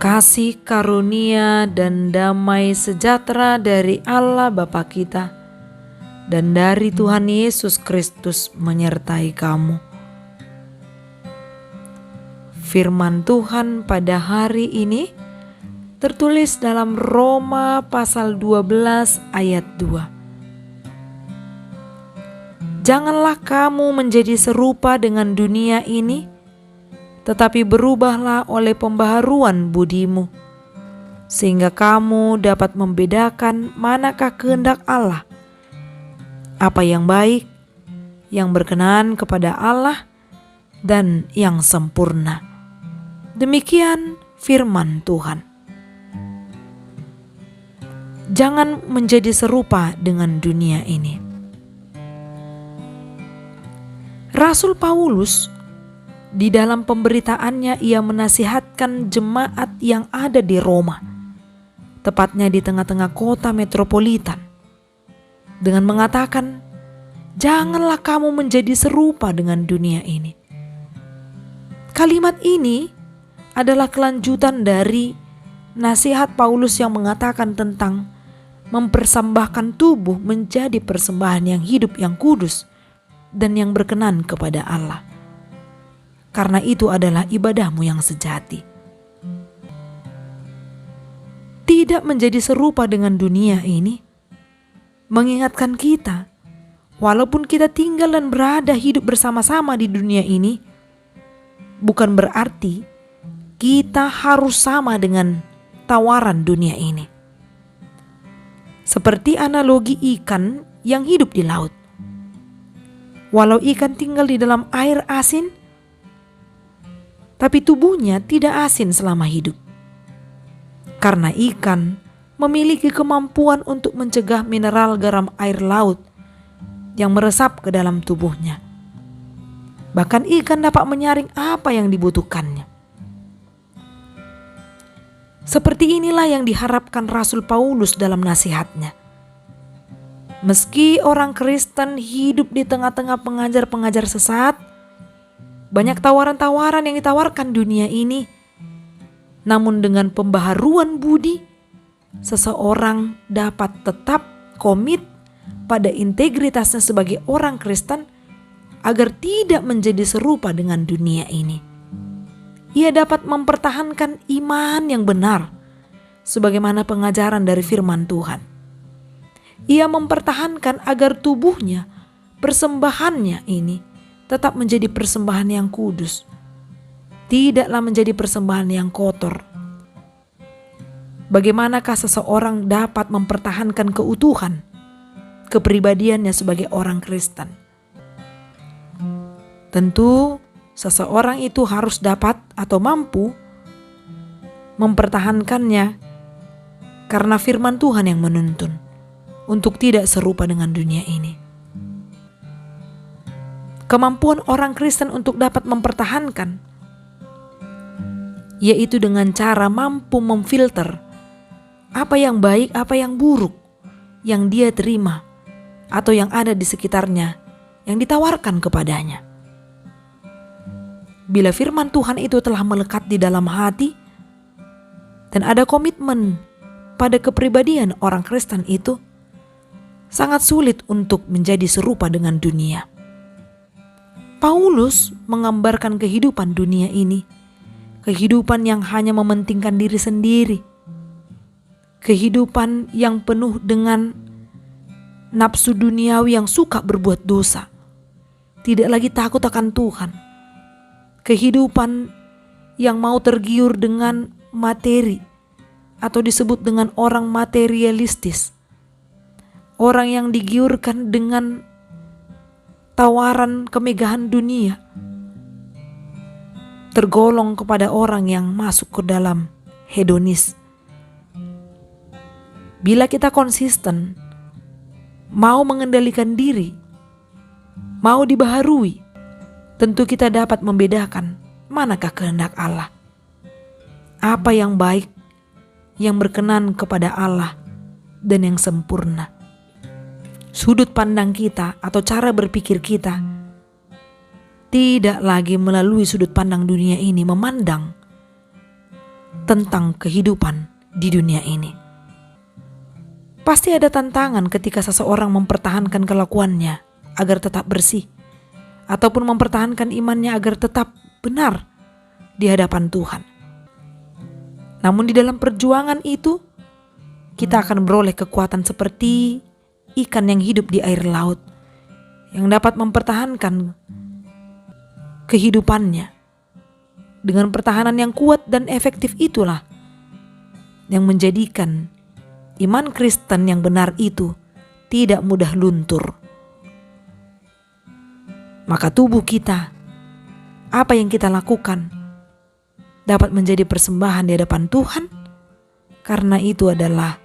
Kasih karunia dan damai sejahtera dari Allah Bapa kita dan dari Tuhan Yesus Kristus menyertai kamu. Firman Tuhan pada hari ini tertulis dalam Roma pasal 12 ayat 2. Janganlah kamu menjadi serupa dengan dunia ini, tetapi berubahlah oleh pembaharuan budimu, sehingga kamu dapat membedakan manakah kehendak Allah, apa yang baik, yang berkenan kepada Allah, dan yang sempurna. Demikian firman Tuhan. Jangan menjadi serupa dengan dunia ini. Rasul Paulus di dalam pemberitaannya ia menasihatkan jemaat yang ada di Roma, tepatnya di tengah-tengah kota metropolitan, dengan mengatakan, janganlah kamu menjadi serupa dengan dunia ini. Kalimat ini adalah kelanjutan dari nasihat Paulus yang mengatakan tentang mempersembahkan tubuh menjadi persembahan yang hidup, yang kudus, dan yang berkenan kepada Allah. Karena itu adalah ibadahmu yang sejati. Tidak menjadi serupa dengan dunia ini mengingatkan kita, walaupun kita tinggal dan berada hidup bersama-sama di dunia ini, bukan berarti kita harus sama dengan tawaran dunia ini. Seperti analogi ikan yang hidup di laut. Walau ikan tinggal di dalam air asin, tapi tubuhnya tidak asin selama hidup. Karena ikan memiliki kemampuan untuk mencegah mineral garam air laut yang meresap ke dalam tubuhnya. Bahkan ikan dapat menyaring apa yang dibutuhkannya. Seperti inilah yang diharapkan Rasul Paulus dalam nasihatnya. Meski orang Kristen hidup di tengah-tengah pengajar-pengajar sesat, banyak tawaran-tawaran yang ditawarkan dunia ini, namun dengan pembaharuan budi, seseorang dapat tetap komit pada integritasnya sebagai orang Kristen agar tidak menjadi serupa dengan dunia ini. Ia dapat mempertahankan iman yang benar sebagaimana pengajaran dari firman Tuhan. Ia mempertahankan agar tubuhnya, persembahannya ini tetap menjadi persembahan yang kudus, tidaklah menjadi persembahan yang kotor. Bagaimanakah seseorang dapat mempertahankan keutuhan kepribadiannya sebagai orang Kristen? Tentu seseorang itu harus dapat atau mampu mempertahankannya karena firman Tuhan yang menuntun untuk tidak serupa dengan dunia ini. Kemampuan orang Kristen untuk dapat mempertahankan, yaitu dengan cara mampu memfilter apa yang baik, apa yang buruk yang dia terima atau yang ada di sekitarnya yang ditawarkan kepadanya. Bila firman Tuhan itu telah melekat di dalam hati dan ada komitmen pada kepribadian orang Kristen itu, sangat sulit untuk menjadi serupa dengan dunia. Paulus menggambarkan kehidupan dunia ini, kehidupan yang hanya mementingkan diri sendiri, kehidupan yang penuh dengan nafsu duniawi yang suka berbuat dosa, tidak lagi takut akan Tuhan, kehidupan yang mau tergiur dengan materi atau disebut dengan orang materialistis, orang yang digiurkan dengan tawaran kemegahan dunia, tergolong kepada orang yang masuk ke dalam hedonis. Bila kita konsisten, mau mengendalikan diri, mau dibaharui, tentu kita dapat membedakan manakah kehendak Allah, apa yang baik, yang berkenan kepada Allah, dan yang sempurna. Sudut pandang kita atau cara berpikir kita tidak lagi melalui sudut pandang dunia ini memandang tentang kehidupan di dunia ini. Pasti ada tantangan ketika seseorang mempertahankan kelakuannya agar tetap bersih, ataupun mempertahankan imannya agar tetap benar di hadapan Tuhan. Namun di dalam perjuangan itu, kita akan beroleh kekuatan seperti ikan yang hidup di air laut, yang dapat mempertahankan kehidupannya. Dengan pertahanan yang kuat dan efektif itulah yang menjadikan iman Kristen yang benar itu tidak mudah luntur. Maka tubuh kita, apa yang kita lakukan, dapat menjadi persembahan di hadapan Tuhan, karena itu adalah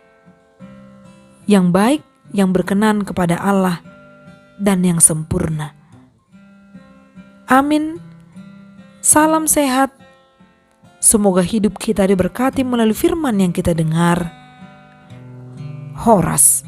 yang baik, yang berkenan kepada Allah, dan yang sempurna. Amin. Salam sehat. Semoga hidup kita diberkati melalui firman yang kita dengar. Horas.